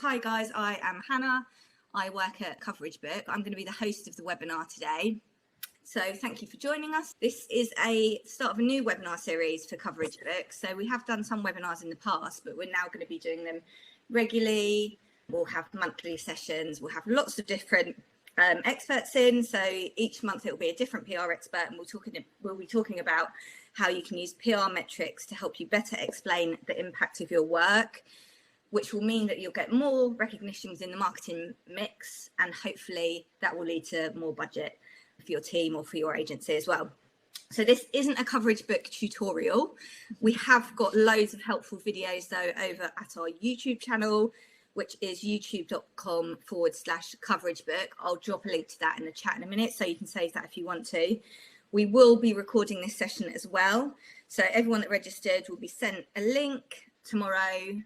Hi guys, I am Hannah. I work at CoverageBook. I'm going to be the host of the webinar today. So thank you for joining us. This is a start of a new webinar series for CoverageBook. So we have done some webinars in the past, but we're now going to be doing them regularly. We'll have monthly sessions. We'll have lots of different experts in. So each month it will be a different PR expert, and we'll be talking about how you can use PR metrics to help you better explain the impact of your work, which will mean that you'll get more recognition within the marketing mix, and hopefully that will lead to more budget for your team or for your agency as well. So this isn't a CoverageBook tutorial. We have got loads of helpful videos though over at our YouTube channel, which is youtube.com/CoverageBook. I'll drop a link to that in the chat in a minute, so you can save that if you want to. We will be recording this session as well. So everyone that registered will be sent a link tomorrow.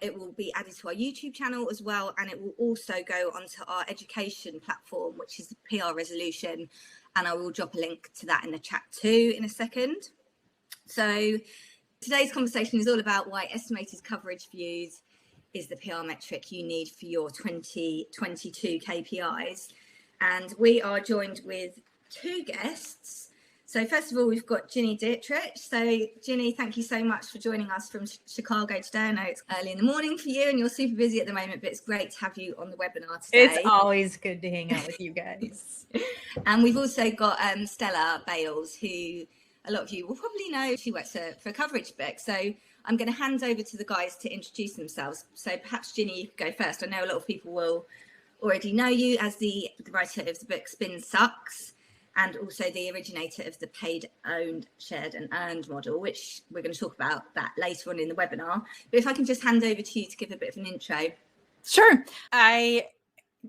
It will be added to our YouTube channel as well, and it will also go onto our education platform, which is the PR Resolution, and I will drop a link to that in the chat too in a second. So today's conversation is all about why estimated coverage views is the PR metric you need for your 2022 KPIs. And we are joined with two guests. So first of all, we've got Ginny Dietrich. So Ginny, thank you so much for joining us from Chicago today. I know it's early in the morning for you and you're super busy at the moment, but it's great to have you on the webinar today. It's always good to hang out with you guys. And we've also got Stella Bales, who a lot of you will probably know. She works for CoverageBook. So I'm going to hand over to the guys to introduce themselves. So perhaps Ginny, you could go first. I know a lot of people will already know you as the writer of the book Spin Sucks, and also the originator of the paid, owned, shared and earned model, which we're going to talk about that later on in the webinar. But if I can just hand over to you to give a bit of an intro. Sure. I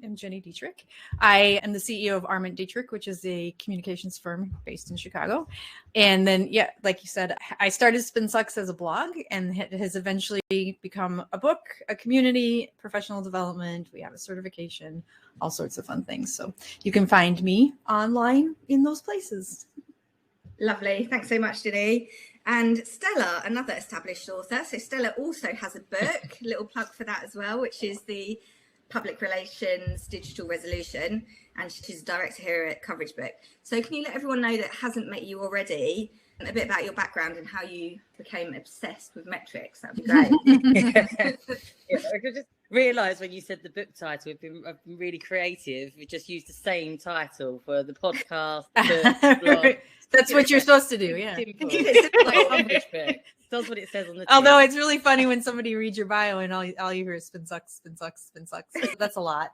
am Ginny Dietrich. I am the CEO of Arment Dietrich, which is a communications firm based in Chicago. And then, yeah, like you said, I started Spin Sucks as a blog, and it has eventually become a book, a community, professional development. We have a certification, all sorts of fun things. So you can find me online in those places. Lovely. Thanks so much, Ginny. And Stella, another established author. So Stella also has a book, little plug for that as well, which is the Public Relations Digital Resolution, and she's a director here at CoverageBook. So can you let everyone know that hasn't met you already a bit about your background and how you became obsessed with metrics? That'd be great. I could just realise when you said the book title, I've been really creative. We just used the same title for the podcast, the blog. That's what you're supposed to do, yeah. That's what it says on the Although it's really funny when somebody reads your bio and all you hear is Spin Sucks, Spin Sucks, Spin Sucks. That's a lot.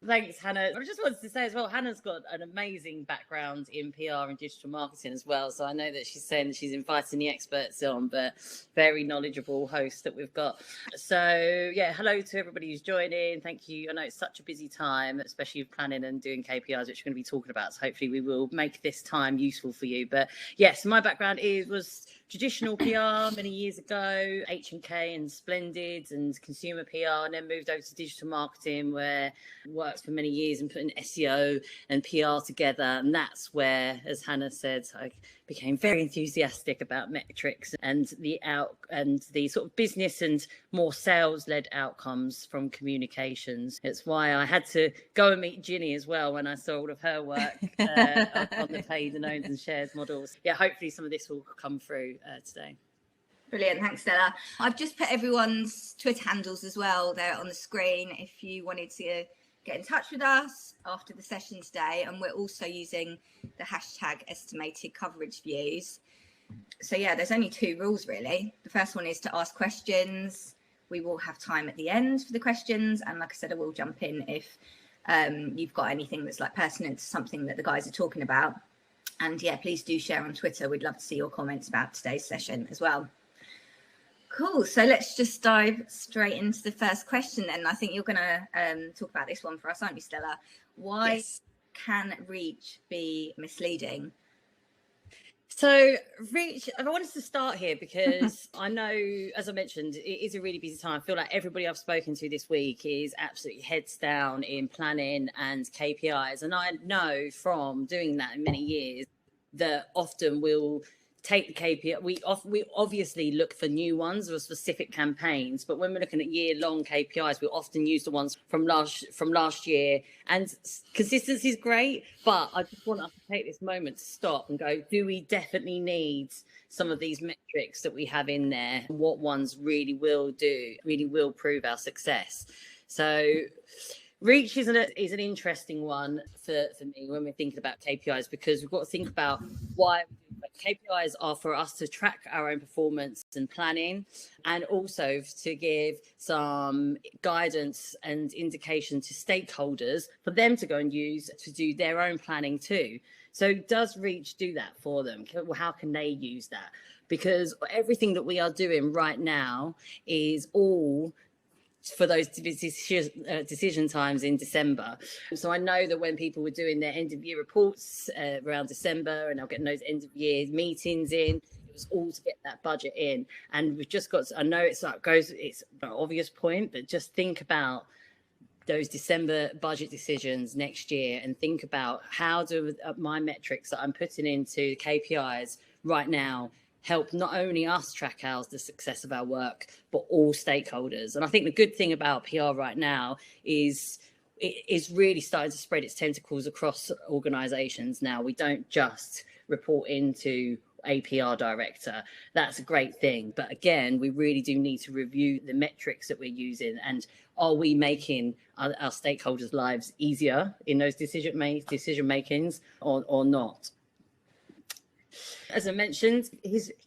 Thanks, Hannah. I just wanted to say as well, Hannah's got an amazing background in PR and digital marketing as well. So I know that she's saying that she's inviting the experts on, but very knowledgeable host that we've got. So yeah, hello to everybody who's joining. Thank you. I know it's such a busy time, especially with planning and doing KPIs, which we're going to be talking about. So hopefully we will make this time useful for you. But yes, my background was traditional PR many years ago, H&K and Splendid and consumer PR, and then moved over to digital marketing, where I worked for many years and putting SEO and PR together. And that's where, as Hannah said, I became very enthusiastic about metrics and the sort of business and more sales-led outcomes from communications. It's why I had to go and meet Ginny as well when I saw all of her work on the paid and owned and shared models. Yeah, hopefully some of this will come through today. Brilliant. Thanks, Stella. I've just put everyone's Twitter handles as well there on the screen if you wanted to get in touch with us after the session today. And we're also using the hashtag estimated coverage views. So yeah, there's only two rules really. The first one is to ask questions. We will have time at the end for the questions. And like I said, I will jump in if you've got anything that's like pertinent to something that the guys are talking about. And yeah, please do share on Twitter. We'd love to see your comments about today's session as well. Cool. So let's just dive straight into the first question then. I think you're going to talk about this one for us, aren't you, Stella? Why can reach be misleading? So reach, I wanted to start here because I know, as I mentioned, it is a really busy time. I feel like everybody I've spoken to this week is absolutely heads down in planning and KPIs. And I know from doing that in many years that often we'll take the KPI. We obviously look for new ones or specific campaigns, but when we're looking at year-long KPIs, we often use the ones from last year. And consistency is great, but I just want us to take this moment to stop and go, do we definitely need some of these metrics that we have in there? What ones really will prove our success? So reach is an interesting one for me when we're thinking about KPIs, because we've got to think about why KPIs are for us to track our own performance and planning, and also to give some guidance and indication to stakeholders for them to go and use to do their own planning too. So does Reach do that for them? How can they use that? Because everything that we are doing right now is all for those decision times in December. So I know that when people were doing their end of year reports around December, and they're getting those end of year meetings in, it was all to get that budget in. And we've just got to, I know it's an obvious point, but just think about those December budget decisions next year, and think about how do my metrics that I'm putting into KPIs right now help not only us track the success of our work, but all stakeholders. And I think the good thing about PR right now is it is really starting to spread its tentacles across organizations now. We don't just report into a PR director. That's a great thing. But again, we really do need to review the metrics that we're using, and are we making our stakeholders' lives easier in those decision makings or not? As I mentioned,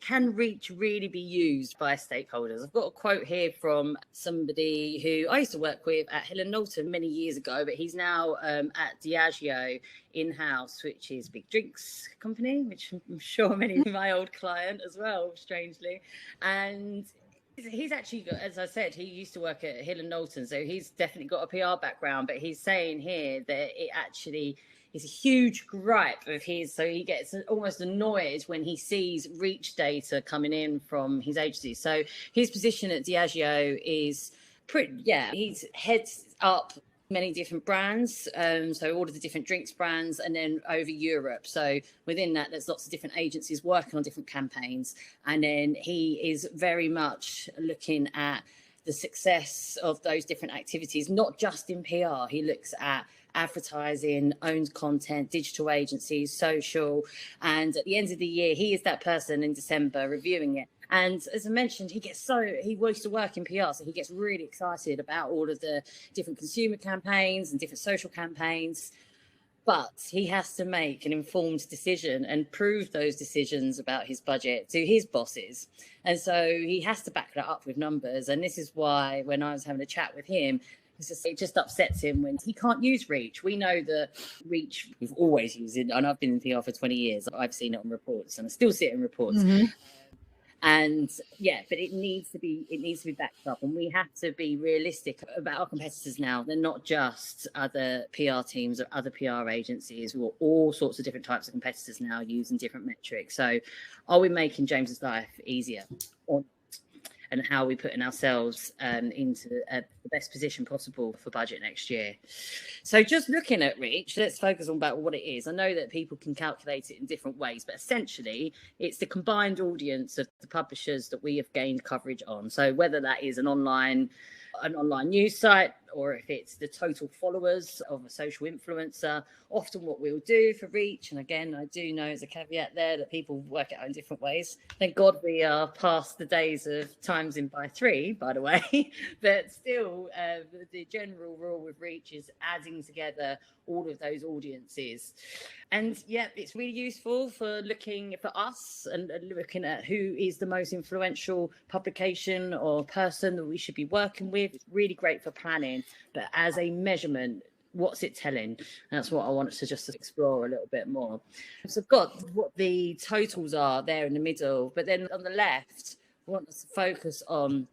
can Reach really be used by stakeholders? I've got a quote here from somebody who I used to work with at Hill & Knowlton many years ago, but he's now at Diageo in-house, which is big drinks company, which I'm sure many of my old client as well, strangely. And he's actually got, as I said, he used to work at Hill & Knowlton, so he's definitely got a PR background, but he's saying here that it actually is a huge gripe of his, so he gets almost annoyed when he sees Reach data coming in from his agency. So his position at Diageo is he's heads up many different brands, so all of the different drinks brands, and then over Europe. So within that, there's lots of different agencies working on different campaigns, and then he is very much looking at the success of those different activities, not just in PR. He looks at advertising, owned content, digital agencies, social. And at the end of the year, he is that person in December reviewing it. And as I mentioned, he used to work in PR, so he gets really excited about all of the different consumer campaigns and different social campaigns. But he has to make an informed decision and prove those decisions about his budget to his bosses. And so he has to back that up with numbers. And this is why when I was having a chat with him, it just upsets him when he can't use Reach. We know that Reach, we've always used it, and I've been in PR for 20 years. I've seen it on reports, and I still see it in reports. Mm-hmm. And but it needs to be backed up, and we have to be realistic about our competitors now. They're not just other PR teams or other PR agencies. We've got all sorts of different types of competitors now using different metrics. So are we making James's life easier or not? And how are we putting ourselves into the best position possible for budget next year? So just looking at Reach, let's focus on about what it is. I know that people can calculate it in different ways, but essentially it's the combined audience of the publishers that we have gained coverage on. So whether that is an online news site, or if it's the total followers of a social influencer. Often what we'll do for Reach, and again, I do know as a caveat there that people work it out in different ways. Thank God we are past the days of times in by 3, by the way, but still the general rule with Reach is adding together all of those audiences. And it's really useful for looking for us and looking at who is the most influential publication or person that we should be working with. It's really great for planning, but as a measurement, what's it telling? That's what I wanted to just explore a little bit more. So I've got what the totals are there in the middle, but then on the left, I want us to focus on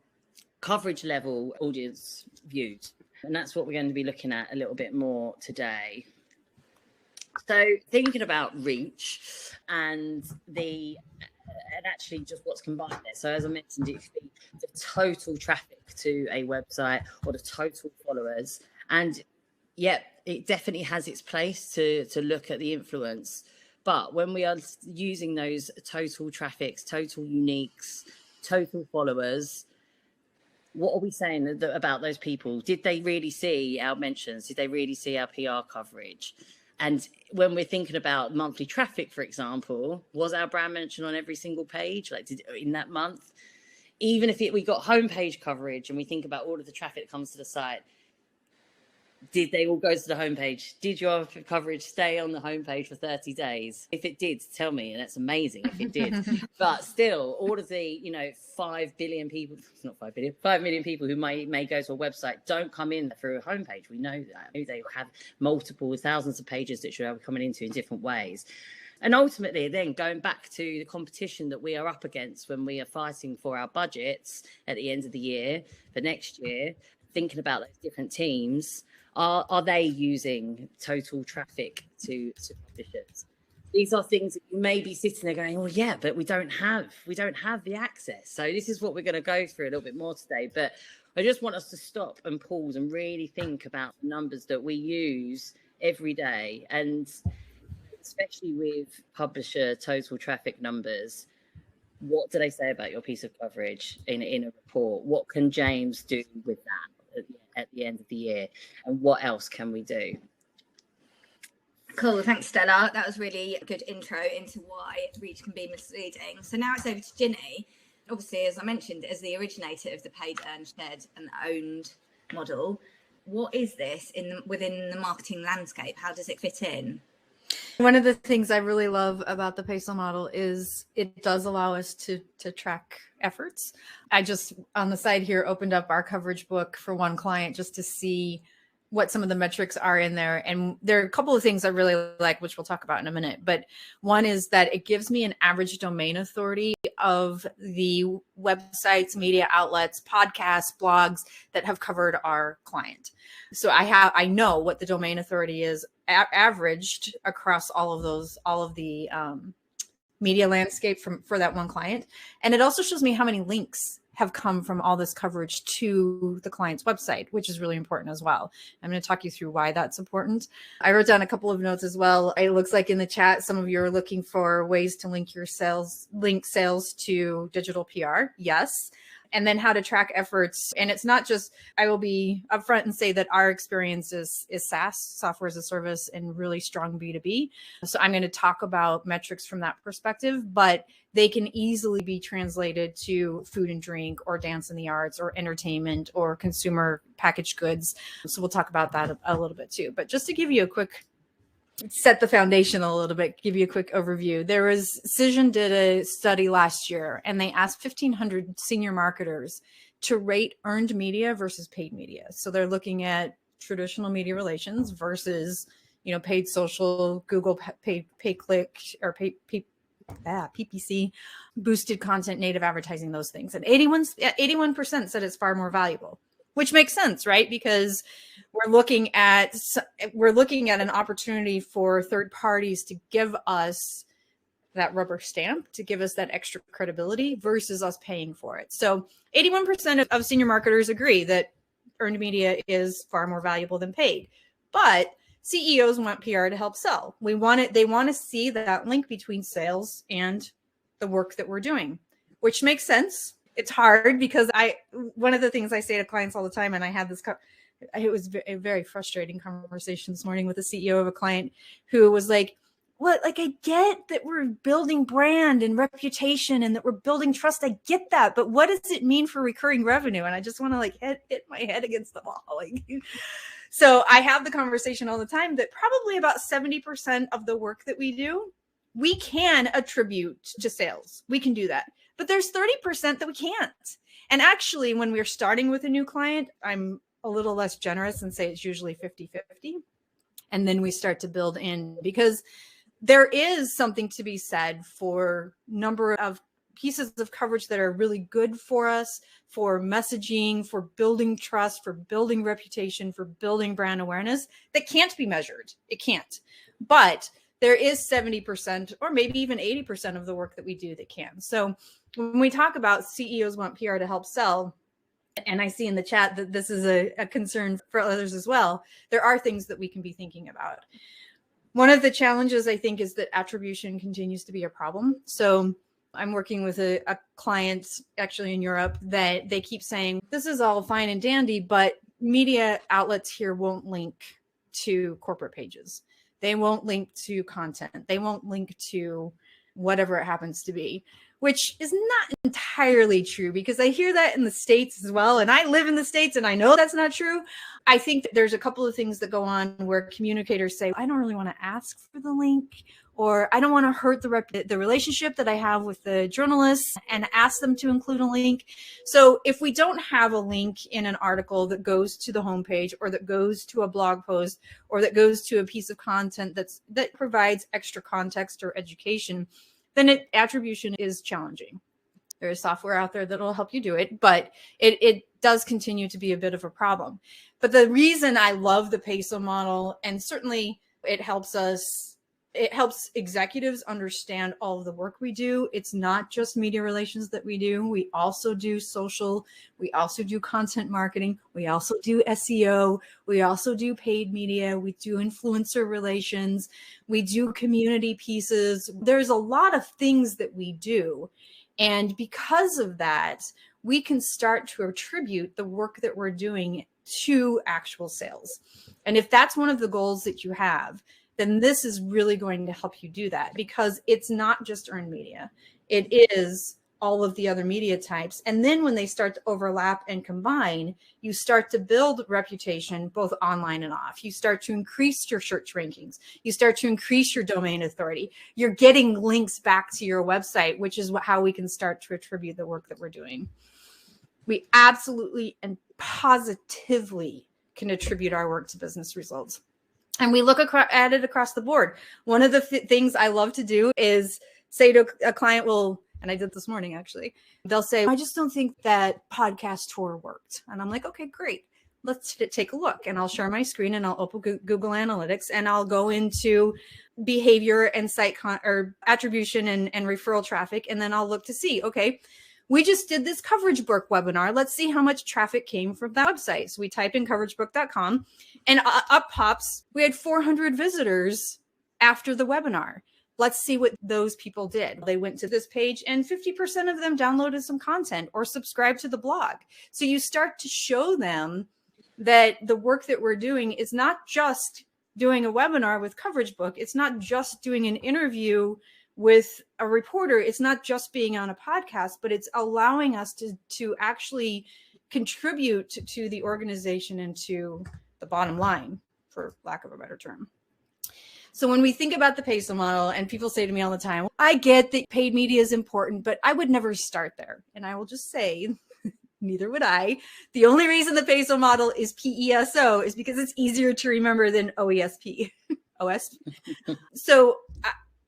coverage level audience views. And that's what we're going to be looking at a little bit more today. So thinking about Reach and actually just what's combined there. So as I mentioned, it could be the total traffic to a website or the total followers. And it definitely has its place to look at the influence. But when we are using those total traffics, total uniques, total followers, what are we saying about those people? Did they really see our mentions? Did they really see our PR coverage? And when we're thinking about monthly traffic, for example, was our brand mentioned on every single page, like in that month? Even if we got homepage coverage and we think about all of the traffic that comes to the site, did they all go to the homepage? Did your coverage stay on the homepage for 30 days? If it did, tell me, and that's amazing if it did. But still, all of the 5 billion people, it's not 5 billion, 5 million people who may go to a website don't come in through a homepage. We know that. They have multiple thousands of pages that should be coming into in different ways. And ultimately, then going back to the competition that we are up against when we are fighting for our budgets at the end of the year for next year, thinking about those different teams. Are they using total traffic to publishers? These are things that you may be sitting there going, oh yeah, but we don't have the access. So this is what we're going to go through a little bit more today. But I just want us to stop and pause and really think about the numbers that we use every day, and especially with publisher total traffic numbers. What do they say about your piece of coverage in a report? What can James do with that at the end of the year, and what else can we do? Cool, thanks Stella. That was really a good intro into why reach can be misleading. So now it's over to Ginny. Obviously, as I mentioned, as the originator of the paid, earned, shared and owned model, what is this within the marketing landscape? How does it fit in? One of the things I really love about the PESO model is it does allow us to track efforts. I just, on the side here, opened up our coverage book for one client just to see what some of the metrics are in there. And there are a couple of things I really like, which we'll talk about in a minute. But one is that it gives me an average domain authority of the websites, media outlets, podcasts, blogs that have covered our client. So I know what the domain authority is averaged across all of the media landscape for that one client. And it also shows me how many links have come from all this coverage to the client's website, which is really important as well. I'm going to talk you through why that's important. I wrote down a couple of notes as well. It looks like in the chat, some of you are looking for ways to link sales to digital PR. Yes. And then how to track efforts. And it's not just, I will be upfront and say that our experience is SaaS, software as a service, and really strong B2B. So I'm going to talk about metrics from that perspective, but they can easily be translated to food and drink or dance in the arts or entertainment or consumer packaged goods. So we'll talk about that a little bit too. But just to give you a quick set the foundation a little bit, give you a quick overview. Cision did a study last year, and they asked 1,500 senior marketers to rate earned media versus paid media. So they're looking at traditional media relations versus, paid social, Google pay click or PPC, boosted content, native advertising, those things. And 81% said it's far more valuable. Which makes sense, right? Because we're looking at an opportunity for third parties to give us that rubber stamp, to give us that extra credibility versus us paying for it. So 81% of senior marketers agree that earned media is far more valuable than paid. But CEOs want PR to help sell. They want to see that link between sales and the work that we're doing, which makes sense. It's hard because one of the things I say to clients all the time, and I had this, it was a very frustrating conversation this morning with the CEO of a client who was like, what, like, I get that we're building brand and reputation and that we're building trust. I get that, but what does it mean for recurring revenue? And I just want to hit my head against the wall. So I have the conversation all the time that probably about 70% of the work that we do, we can attribute to sales. We can do that. But there's 30% that we can't. And actually, when we're starting with a new client, I'm a little less generous and say it's usually 50-50. And then we start to build in, because there is something to be said for number of pieces of coverage that are really good for us, for messaging, for building trust, for building reputation, for building brand awareness that can't be measured. It can't. But there is 70% or maybe even 80% of the work that we do that can. So when we talk about CEOs want PR to help sell, and I see in the chat that this is a concern for others as well, there are things that we can be thinking about. One of the challenges, I think, is that attribution continues to be a problem. So I'm working with a client actually in Europe that they keep saying, this is all fine and dandy, but media outlets here won't link to corporate pages. They won't link to content. They won't link to whatever it happens to be, which is not entirely true, because I hear that in the States as well. And I live in the States and I know that's not true. I think that there's a couple of things that go on where communicators say, I don't really want to ask for the link, or I don't want to hurt the relationship that I have with the journalists and ask them to include a link. So if we don't have a link in an article that goes to the homepage, or that goes to a blog post, or that goes to a piece of content that provides extra context or education, then attribution is challenging. There is software out there that will help you do it, but it does continue to be a bit of a problem. But the reason I love the PESO model, and certainly it helps executives understand all of the work we do. It's not just media relations that we do. We also do social. We also do content marketing. We also do SEO. We also do paid media. We do influencer relations. We do community pieces. There's a lot of things that we do. And because of that, we can start to attribute the work that we're doing to actual sales. And if that's one of the goals that you have, then this is really going to help you do that, because it's not just earned media. It is all of the other media types. And then when they start to overlap and combine, you start to build reputation both online and off. You start to increase your search rankings. You start to increase your domain authority. You're getting links back to your website, which is how we can start to attribute the work that we're doing. We absolutely and positively can attribute our work to business results. And we look at it across the board. One of the things I love to do is say to a client, and I did this morning actually, they'll say, I just don't think that podcast tour worked. And I'm like, okay, great. Let's take a look. And I'll share my screen and I'll open Google Analytics and I'll go into behavior and site or attribution and referral traffic. And then I'll look to see, okay, we just did this CoverageBook webinar. Let's see how much traffic came from that website. So we typed in CoverageBook.com and up pops, we had 400 visitors after the webinar. Let's see what those people did. They went to this page and 50% of them downloaded some content or subscribed to the blog. So you start to show them that the work that we're doing is not just doing a webinar with CoverageBook. It's not just doing an interview with a reporter. It's not just being on a podcast, but it's allowing us to actually contribute to the organization and to the bottom line, for lack of a better term. So when we think about the PESO model, and people say to me all the time, I get that paid media is important, but I would never start there. And I will just say, neither would I. The only reason the PESO model is PESO is because it's easier to remember than OESP. So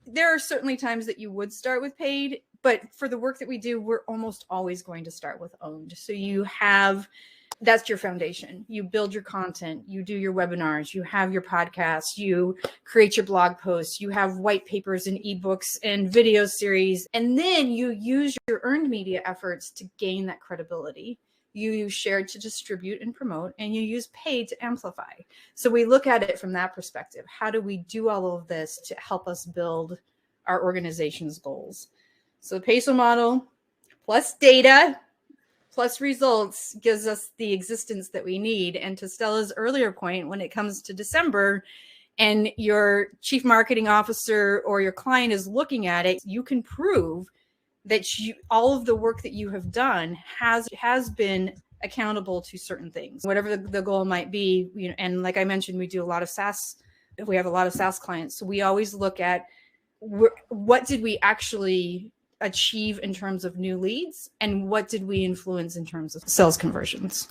there are certainly times that you would start with paid, but for the work that we do, we're almost always going to start with owned. So that's your foundation. You build your content, you do your webinars, you have your podcasts, you create your blog posts, you have white papers and ebooks and video series, and then you use your earned media efforts to gain that credibility. You use shared to distribute and promote, and you use paid to amplify. So we look at it from that perspective. How do we do all of this to help us build our organization's goals? So the PESO model plus data plus results gives us the existence that we need. And to Stella's earlier point, when it comes to December and your chief marketing officer or your client is looking at it, you can prove that all of the work that you have done has been accountable to certain things, whatever the goal might be. And like I mentioned, we do a lot of SaaS. We have a lot of SaaS clients. So we always look at what did we actually achieve in terms of new leads, and what did we influence in terms of sales conversions.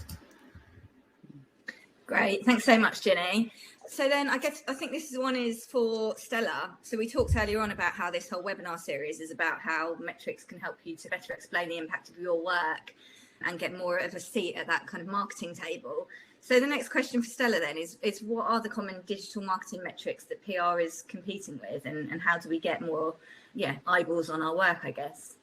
Great. Thanks so much, Ginny. So then I think this one is for Stella. So we talked earlier on about how this whole webinar series is about how metrics can help you to better explain the impact of your work and get more of a seat at that kind of marketing table. So the next question for Stella then is what are the common digital marketing metrics that PR is competing with, and how do we get more eyeballs on our work, I guess?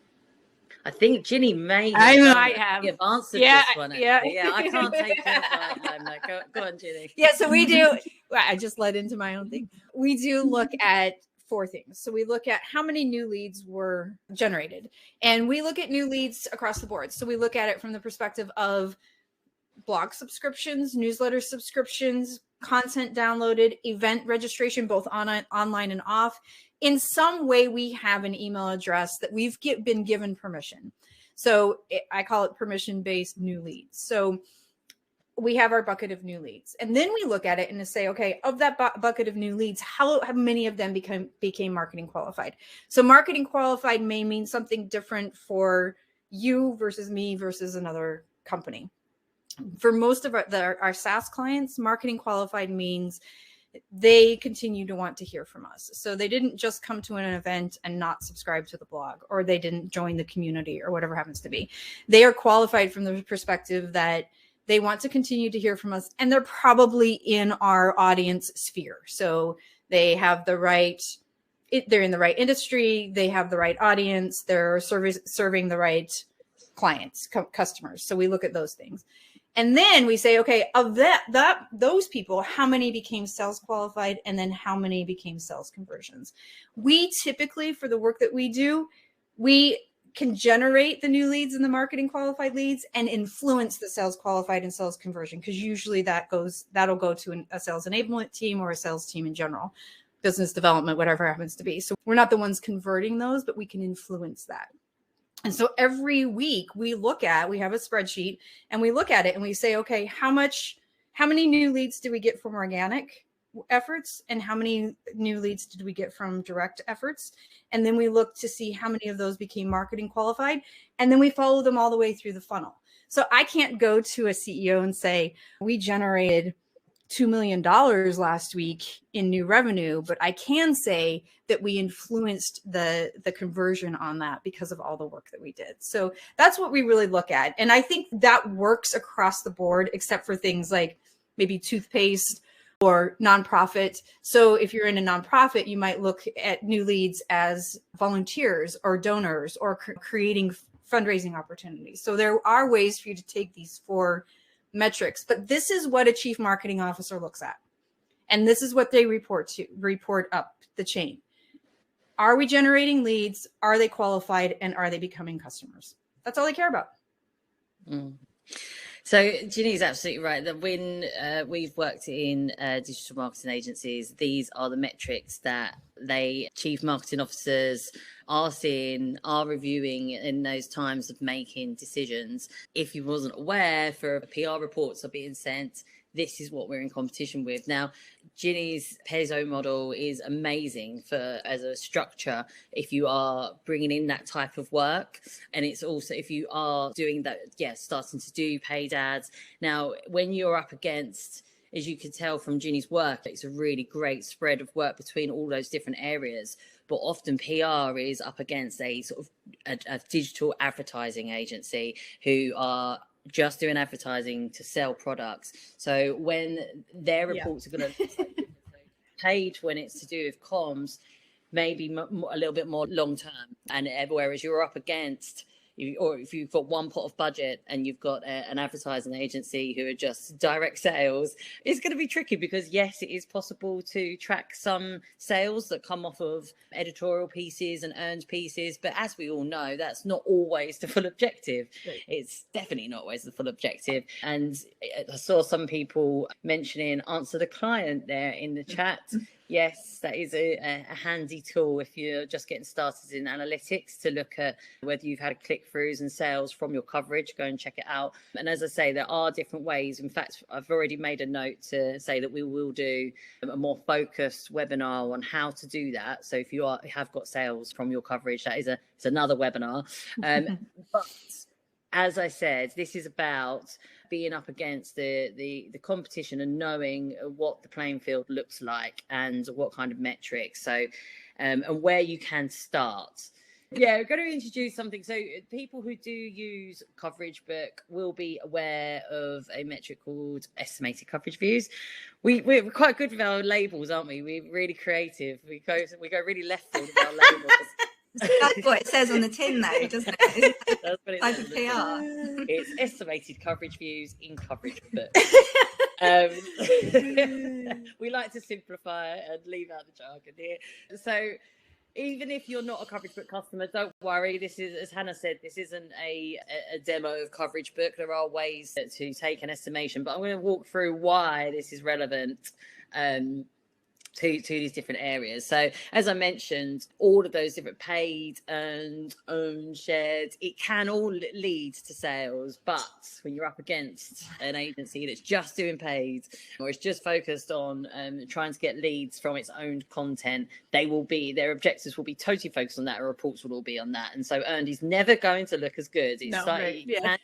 I think Ginny may have answered this one. Yeah, I can't take it. Go on, Ginny. Yeah, so we do. I just led into my own thing. We do look at 4 things. So we look at how many new leads were generated, and we look at new leads across the board. So we look at it from the perspective of blog subscriptions, newsletter subscriptions, content downloaded, event registration, both online and off. In some way, we have an email address that we've been given permission. So I call it permission-based new leads. So we have our bucket of new leads, and then we look at it and say, okay, of that bucket of new leads, how many of them became marketing qualified? So marketing qualified may mean something different for you versus me versus another company. For most of our SaaS clients, marketing qualified means they continue to want to hear from us. So they didn't just come to an event and not subscribe to the blog, or they didn't join the community, or whatever happens to be. They are qualified from the perspective that they want to continue to hear from us, and they're probably in our audience sphere. So they have the right, they're in the right industry, they have the right audience, they're serving the right clients, customers. So we look at those things. And then we say, okay, of those people, how many became sales qualified, and then how many became sales conversions? We typically, for the work that we do, we can generate the new leads and the marketing qualified leads and influence the sales qualified and sales conversion, because usually that'll go to a sales enablement team or a sales team in general, business development, whatever it happens to be. So we're not the ones converting those, but we can influence that. And so every week we have a spreadsheet, and we look at it and we say, okay, how many new leads do we get from organic efforts, and how many new leads did we get from direct efforts? And then we look to see how many of those became marketing qualified, and then we follow them all the way through the funnel. So I can't go to a CEO and say, we generated $2 million last week in new revenue, but I can say that we influenced the conversion on that because of all the work that we did. So that's what we really look at. And I think that works across the board, except for things like maybe toothpaste or nonprofit. So if you're in a nonprofit, you might look at new leads as volunteers or donors or creating fundraising opportunities. So there are ways for you to take these 4 metrics, but this is what a chief marketing officer looks at. And this is what they report up the chain. Are we generating leads? Are they qualified? And are they becoming customers? That's all they care about. So Ginny's absolutely right that when we've worked in digital marketing agencies, these are the metrics that chief marketing officers are seeing, are reviewing in those times of making decisions. If you wasn't aware, for PR reports are being sent, this is what we're in competition with. Now, Ginny's Pezzo model is amazing as a structure if you are bringing in that type of work. And it's also if you are doing that, starting to do paid ads. Now, when you're up against, as you can tell from Ginny's work, it's a really great spread of work between all those different areas. But often PR is up against a sort of a digital advertising agency who are just doing advertising to sell products. So when their reports are going to paid when it's to do with comms, maybe a little bit more long term, and whereas you're up against, or if you've got one pot of budget and you've got an advertising agency who are just direct sales, it's going to be tricky, because yes, it is possible to track some sales that come off of editorial pieces and earned pieces, but as we all know, that's not always the full objective. Right. It's definitely not always the full objective. And I saw some people mentioning answer the client there in the chat. Yes, that is a handy tool if you're just getting started in analytics, to look at whether you've had click-throughs and sales from your coverage. Go and check it out. And as I say, there are different ways. In fact, I've already made a note to say that we will do a more focused webinar on how to do that. So if you have got sales from your coverage, it's another webinar. But as I said, this is about being up against the competition and knowing what the playing field looks like and what kind of metrics. So, and where you can start. Yeah, we're going to introduce something. So people who do use CoverageBook will be aware of a metric called estimated coverage views. We're quite good with our labels, aren't we? We're really creative. We go really left field with our labels. That's what it says on the tin, though, doesn't it? That's what it says. PR. It's estimated coverage views in CoverageBook. We like to simplify and leave out the jargon here. So even if you're not a CoverageBook customer, don't worry. This is, as Hannah said, this isn't a demo of CoverageBook. There are ways to take an estimation, but I'm going to walk through why this is relevant to these different areas. So as I mentioned, all of those different paid, earned, owned, shared, it can all lead to sales. But when you're up against an agency that's just doing paid, or it's just focused on trying to get leads from its owned content, their objectives will be totally focused on that, or reports will all be on that. And so earned is never going to look as good. You can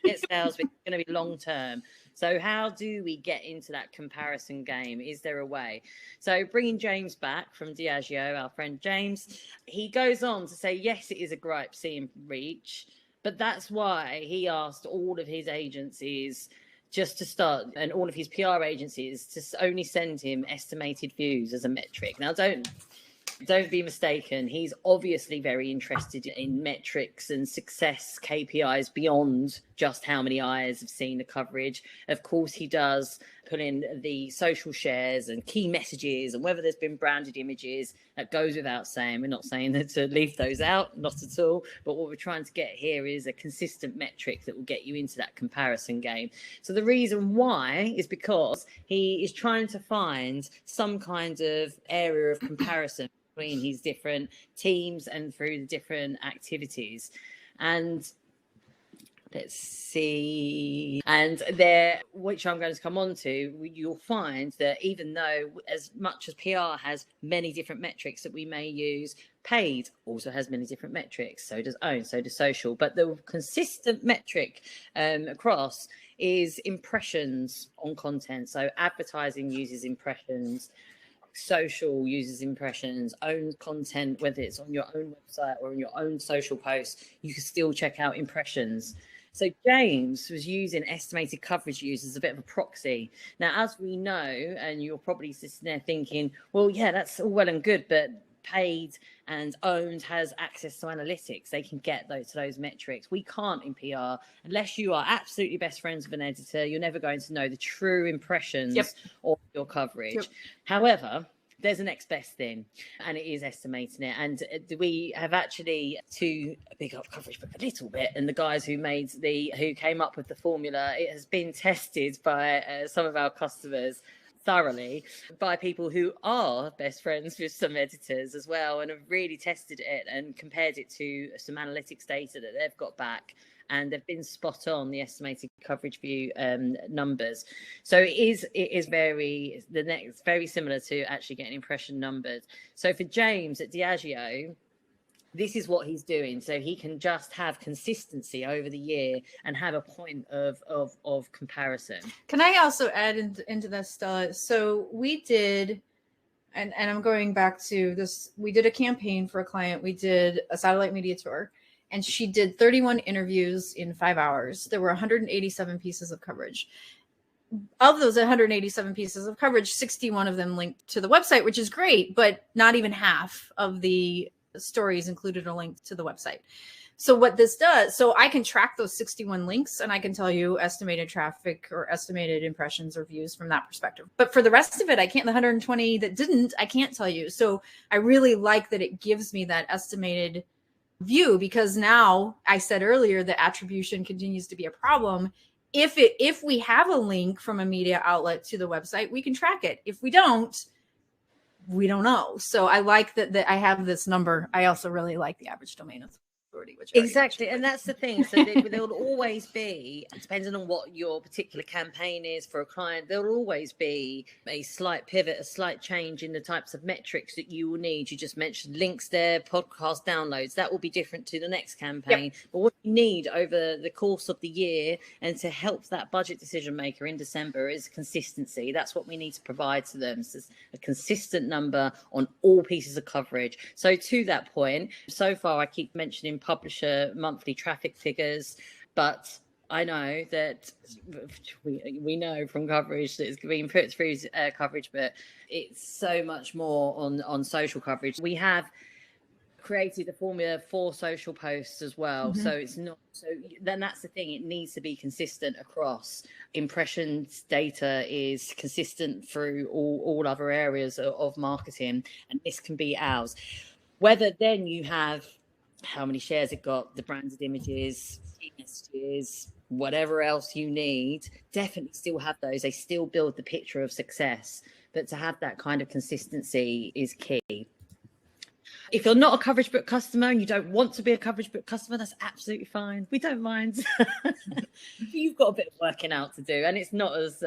get sales, but it's going to be long term. So how do we get into that comparison game? Is there a way? So bringing James back from Diageo, our friend James, he goes on to say, yes, it is a gripe seeing reach, but that's why he asked all of his agencies just to start, and all of his PR agencies, to only send him estimated views as a metric. Now, don't be mistaken. He's obviously very interested in metrics and success KPIs beyond just how many eyes have seen the coverage. Of course, he does put in the social shares and key messages and whether there's been branded images. That goes without saying. We're not saying that to leave those out, not at all. But what we're trying to get here is a consistent metric that will get you into that comparison game. So the reason why is because he is trying to find some kind of area of comparison between his different teams and through the different activities. And let's see, and there, which I'm going to come on to, you'll find that even though as much as PR has many different metrics that we may use, paid also has many different metrics. So does owned, so does social. But the consistent metric across is impressions on content. So advertising uses impressions, social uses impressions, own content, whether it's on your own website or on your own social posts, you can still check out impressions. So James was using estimated coverage views as a bit of a proxy. Now, as we know, and you're probably sitting there thinking, well, yeah, that's all well and good, but paid and owned has access to analytics. They can get those metrics. We can't in PR. Unless you are absolutely best friends with an editor, you're never going to know the true impressions of your coverage. Whoever, there's a next best thing, and it is estimating it. And we have actually, to big up CoverageBook a little bit, and the guys who came up with the formula, it has been tested by some of our customers thoroughly, by people who are best friends with some editors as well, and have really tested it and compared it to some analytics data that they've got back, and they've been spot on the estimated coverage view numbers. So it is very similar to actually getting impression numbers. So for James at Diageo, this is what he's doing, so he can just have consistency over the year and have a point of comparison. Can I also add into that, Stella? So we did, and I'm going back to this, we did a campaign for a client. We did a satellite media tour, and she did 31 interviews in 5 hours. There were 187 pieces of coverage. Of those 187 pieces of coverage, 61 of them linked to the website, which is great, but not even half of the stories included a link to the website. So what this does, so I can track those 61 links and I can tell you estimated traffic or estimated impressions or views from that perspective. But for the rest of it, I can't, the 120 that didn't, I can't tell you. So I really like that it gives me that estimated view, because now, I said earlier that attribution continues to be a problem. If we have a link from a media outlet to the website, we can track it. If we don't, we don't know. So I like that I have this number. I also really like the average domain authority, which exactly, and that's the thing. So there will always be, depending on what your particular campaign is for a client, there will always be a slight pivot, a slight change in the types of metrics that you will need. You just mentioned links there, podcast downloads. That will be different to the next campaign. But what you need over the course of the year, and to help that budget decision maker in December, is consistency. That's what we need to provide to them. So a consistent number on all pieces of coverage. So to that point, so far I keep mentioning publisher monthly traffic figures, but I know that we know from coverage that it's being put through coverage, but it's so much more on social coverage. We have created a formula for social posts as well. So it's not, so then that's the thing, it needs to be consistent across. Impressions data is consistent through all other areas of marketing, and this can be ours. Whether then you have how many shares it got, the branded images, messages, whatever else you need, definitely still have those. They still build the picture of success, but to have that kind of consistency is key. If you're not a CoverageBook customer and you don't want to be a CoverageBook customer, that's absolutely fine. We don't mind. You've got a bit of working out to do, and it's not as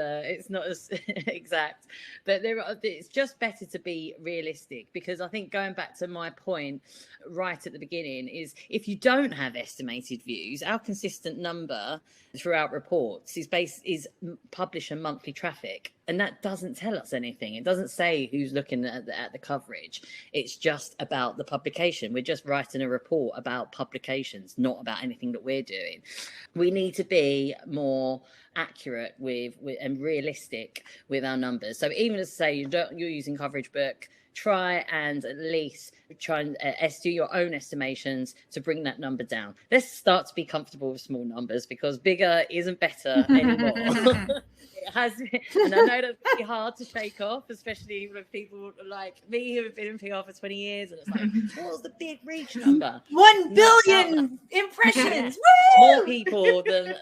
exact. But it's just better to be realistic, because I think, going back to my point right at the beginning, is if you don't have estimated views, our consistent number throughout reports is publisher monthly traffic. And that doesn't tell us anything. It doesn't say who's looking at the coverage. It's just about the publication. We're just writing a report about publications, not about anything that we're doing. We need to be more accurate with and realistic with our numbers. So even as say you're using CoverageBook, try and at least do your own estimations to bring that number down. Let's start to be comfortable with small numbers, because bigger isn't better anymore. It has been, and I know that's pretty hard to shake off, especially with people like me who have been in PR for 20 years, and it's like, what's the big reach number? 1 billion impressions. More people than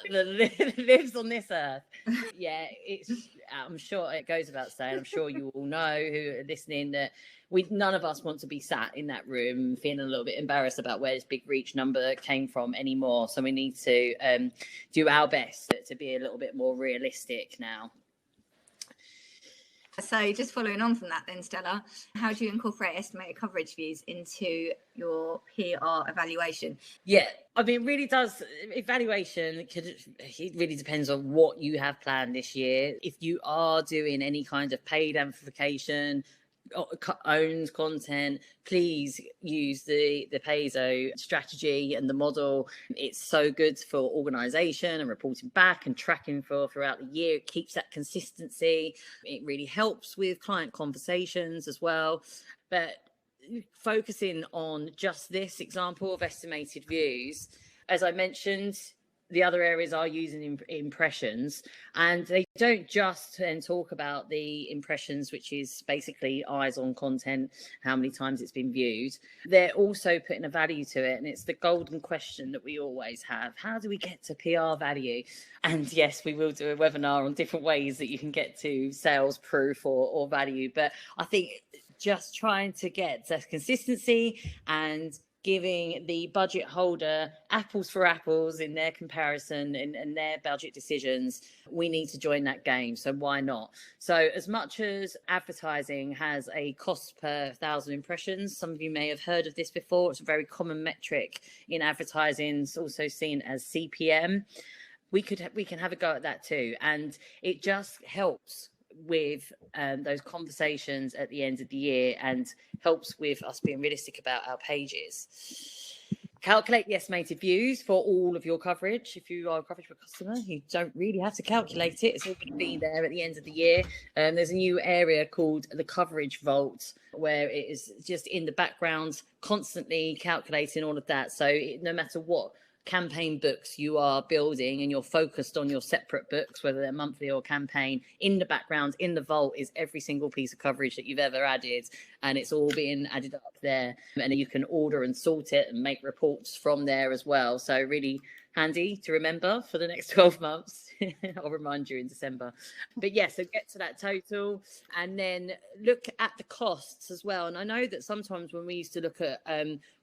lives on this earth. Yeah, I'm sure it goes without saying, I'm sure you all know who are listening, that none of us want to be sat in that room feeling a little bit embarrassed about where this big reach number came from anymore. So we need to do our best to be a little bit more realistic now. So just following on from that then, Stella, how do you incorporate estimated coverage views into your PR evaluation? Yeah, I mean, it really does. Evaluation, it really depends on what you have planned this year. If you are doing any kind of paid amplification, owned content, please use the Paizo strategy and the model. It's so good for organization and reporting back and tracking throughout the year. It keeps that consistency. It really helps with client conversations as well. But focusing on just this example of estimated views, as I mentioned, the other areas are using impressions, and they don't just then talk about the impressions, which is basically eyes on content, how many times it's been viewed. They're also putting a value to it, and it's the golden question that we always have: how do we get to PR value? And yes, we will do a webinar on different ways that you can get to sales proof or value, but I think just trying to get that consistency and giving the budget holder apples for apples in their comparison and their budget decisions, we need to join that game. So why not? So as much as advertising has a cost per 1,000 impressions, some of you may have heard of this before. It's a very common metric in advertising. It's also seen as CPM. We can have a go at that too. And it just helps with those conversations at the end of the year, and helps with us being realistic about our pages. Calculate the estimated views for all of your coverage. If you are a CoverageBook customer, you don't really have to calculate it. It's all going to be there at the end of the year. There's a new area called the Coverage Vault, where it is just in the background, constantly calculating all of that. So no matter what campaign books you are building and you're focused on your separate books, whether they're monthly or campaign, in the background, in the vault, is every single piece of coverage that you've ever added, and it's all being added up there, and you can order and sort it and make reports from there as well. So really handy to remember for the next 12 months. I'll remind you in December. But yeah, so get to that total and then look at the costs as well. And I know that sometimes when we used to look at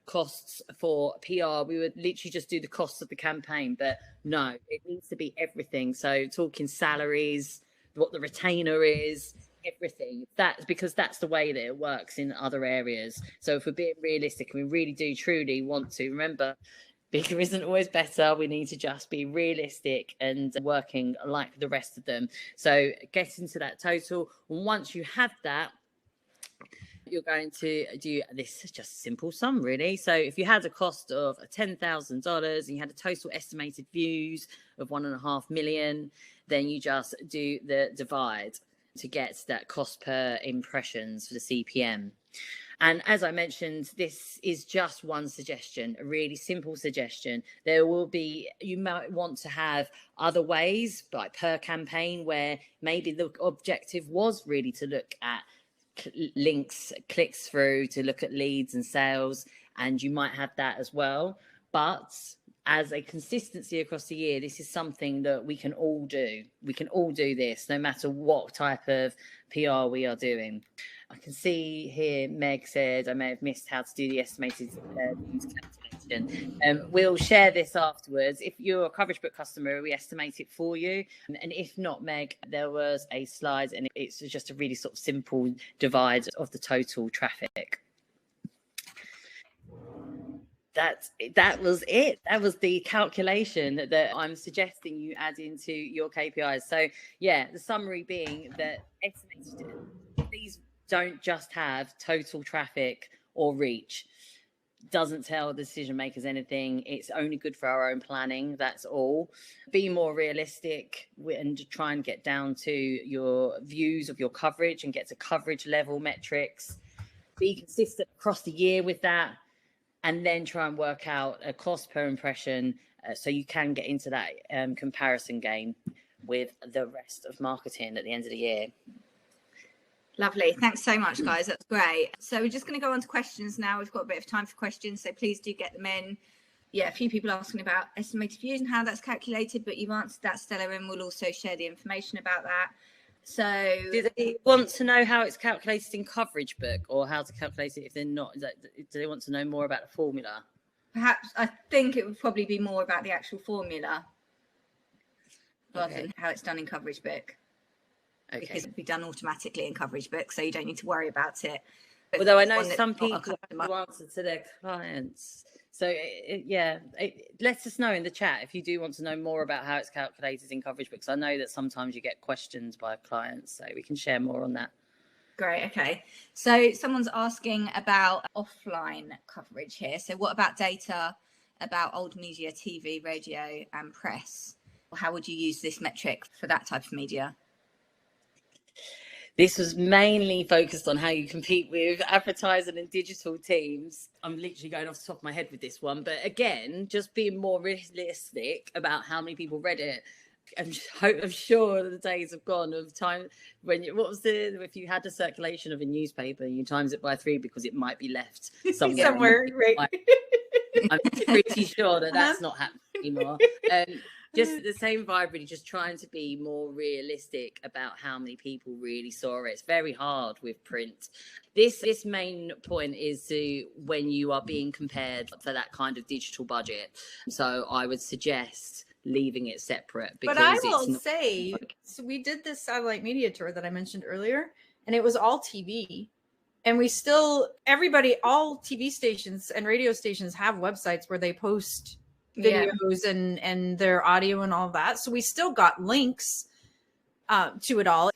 costs for PR, we would literally just do the costs of the campaign, but no, it needs to be everything. So talking salaries, what the retainer is, everything. That's because that's the way that it works in other areas. So if we're being realistic and we really do truly want to, remember, bigger isn't always better. We need to just be realistic and working like the rest of them. So get into that total. Once you have that, you're going to do this, just a simple sum really. So if you had a cost of $10,000 and you had a total estimated views of 1.5 million, then you just do the divide to get that cost per impressions for the CPM. And as I mentioned, this is just one suggestion, a really simple suggestion. There will be, you might want to have other ways, like per campaign, where maybe the objective was really to look at links, clicks through, to look at leads and sales, and you might have that as well. But as a consistency across the year, this is something that we can all do. We can all do this, no matter what type of PR we are doing. I can see here Meg said I may have missed how to do the estimated views calculation. We'll share this afterwards. If you're a CoverageBook customer, we estimate it for you. And if not, Meg, there was a slide, and it's just a really sort of simple divide of the total traffic. That was it. That was the calculation that I'm suggesting you add into your KPIs. So yeah, the summary being that estimated, these don't just have total traffic or reach. Doesn't tell the decision makers anything. It's only good for our own planning. That's all. Be more realistic and try and get down to your views of your coverage and get to coverage level metrics. Be consistent across the year with that, and then try and work out a cost per impression so you can get into that comparison game with the rest of marketing at the end of the year. Lovely. Thanks so much, guys. That's great. So we're just going to go on to questions now. We've got a bit of time for questions, so please do get them in. Yeah, a few people asking about estimated views and how that's calculated, but you've answered that, Stella, and we'll also share the information about that. So do they want to know how it's calculated in CoverageBook, or how to calculate it if they're not? Do they want to know more about the formula? Perhaps, I think it would probably be more about the actual formula rather than how it's done in CoverageBook. Okay. Because it'd be done automatically in CoverageBook, so you don't need to worry about it. But although I know some people have to answer to their clients. So let us know in the chat if you do want to know more about how it's calculated in CoverageBook, because I know that sometimes you get questions by clients, so we can share more on that. Great. Okay. So someone's asking about offline coverage here. So what about data about old media, TV, radio, and press? How would you use this metric for that type of media? This was mainly focused on how you compete with advertising and digital teams. I'm literally going off the top of my head with this one. But again, just being more realistic about how many people read it. I'm sure the days have gone of time when if you had a circulation of a newspaper, you times it by 3 because it might be left somewhere. Right. I'm pretty sure that that's not happening anymore. Just the same vibe, really, just trying to be more realistic about how many people really saw it. It's very hard with print. This main point is when you are being compared for that kind of digital budget. So I would suggest leaving it separate. But I will say, so we did this satellite media tour that I mentioned earlier, and it was all TV. And we still, all TV stations and radio stations have websites where they post videos and their audio and all that. So we still got links to it all.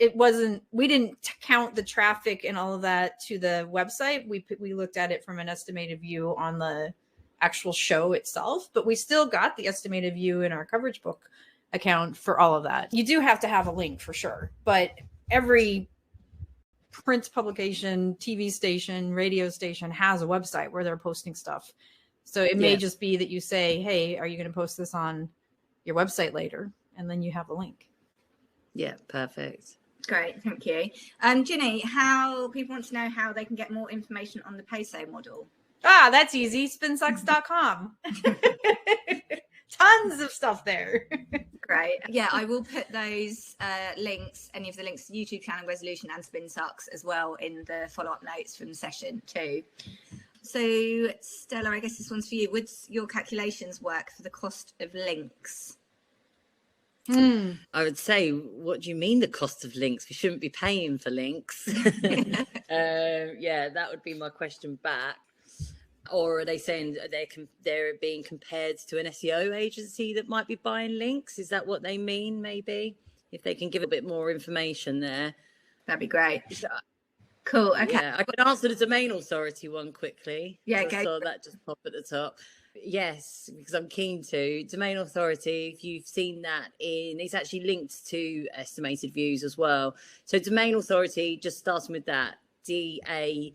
We didn't count the traffic and all of that to the website. We looked at it from an estimated view on the actual show itself, but we still got the estimated view in our CoverageBook account for all of that. You do have to have a link for sure, but every print publication, TV station, radio station has a website where they're posting stuff. So it may just be that you say, hey, are you going to post this on your website later? And then you have a link. Yeah, perfect. Great, thank you. Ginny, how people want to know how they can get more information on the PaySo model? That's easy. Spinsucks.com. Tons of stuff there. Great. Yeah, I will put those links, any of the links to YouTube channel, Resolution and SpinSucks as well in the follow-up notes from the session too. So Stella, I guess this one's for you. Would your calculations work for the cost of links? I would say, what do you mean the cost of links? We shouldn't be paying for links. That would be my question back. Or are they saying they're being compared to an SEO agency that might be buying links? Is that what they mean, maybe? If they can give a bit more information there. That'd be great. Cool. Okay. Yeah, I can answer the domain authority one quickly. Yeah, I saw that just pop at the top. Yes, because I'm keen to. Domain authority, if you've seen that it's actually linked to estimated views as well. So domain authority, just starting with that, DAWG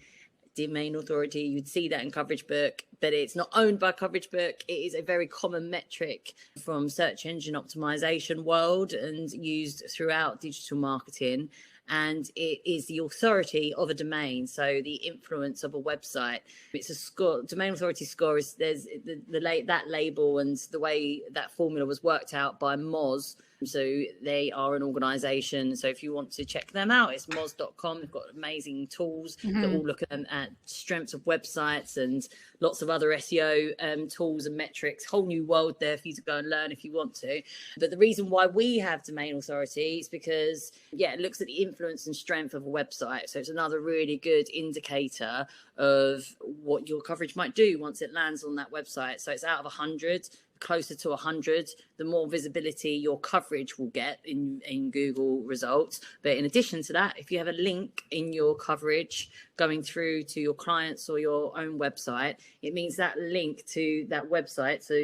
domain authority. You'd see that in CoverageBook, but it's not owned by CoverageBook. It is a very common metric from search engine optimization world and used throughout digital marketing. And it is the authority of a domain, so the influence of a website. It's a score. Domain authority score is there's that label, and the way that formula was worked out by Moz. So they are an organization. So if you want to check them out, it's moz.com. They've got amazing tools that all look at strengths of websites and lots of other SEO tools and metrics. Whole new world there for you to go and learn if you want to. But the reason why we have domain authority is because, it looks at the influence and strength of a website. So it's another really good indicator of what your coverage might do once it lands on that website. So it's out of 100. Closer to 100, the more visibility your coverage will get in Google results. But in addition to that, if you have a link in your coverage going through to your clients or your own website, it means that link to that website. So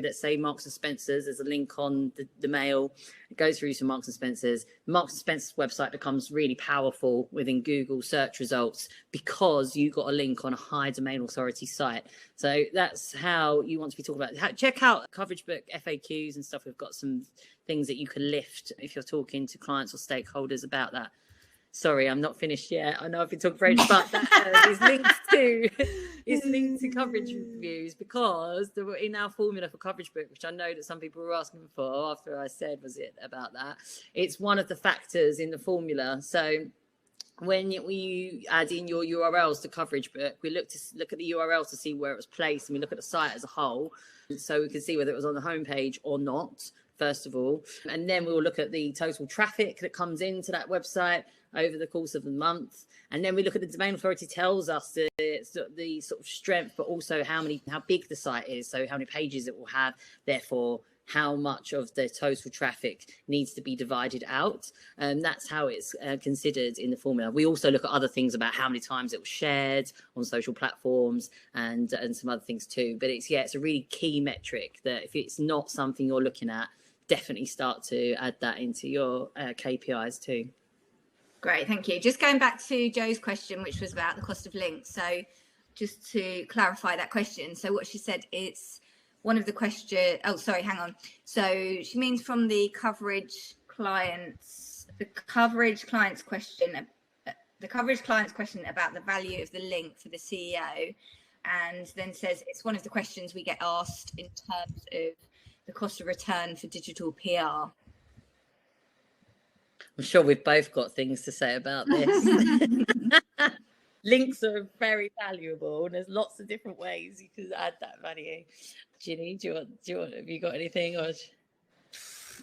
let's say Marks and Spencer's, there's a link on the mail, it goes through to Marks and Spencer's. Marks and Spencer's website becomes really powerful within Google search results because you got a link on a high domain authority site. So that's how you want to be talking about. Check out CoverageBook FAQs and stuff. We've got some things that you can lift if you're talking to clients or stakeholders about that. Sorry, I'm not finished yet. I know I've been talking for ages, but that is linked to coverage reviews, because in our formula for CoverageBook, which I know that some people were asking for after I said, was it about that? It's one of the factors in the formula. So when you add in your URLs to CoverageBook, we look at the URL to see where it was placed, and we look at the site as a whole, so we can see whether it was on the homepage or not, first of all. And then we'll look at the total traffic that comes into that website over the course of the month. And then we look at the domain authority tells us the sort of strength, but also how big the site is, so how many pages it will have, therefore how much of the total traffic needs to be divided out. And that's how it's considered in the formula. We also look at other things about how many times it was shared on social platforms and some other things too. But it's a really key metric that if it's not something you're looking at, definitely start to add that into your KPIs too. Great, thank you. Just going back to Joe's question, which was about the cost of links. So just to clarify that question. So what she said, it's one of the questions. Oh, sorry, hang on. So she means from the coverage clients question about the value of the link for the CEO, and then says it's one of the questions we get asked in terms of the cost of return for digital PR. I'm sure we've both got things to say about this. Links are very valuable, and there's lots of different ways you can add that value. Ginny, do you want? Have you got anything? Or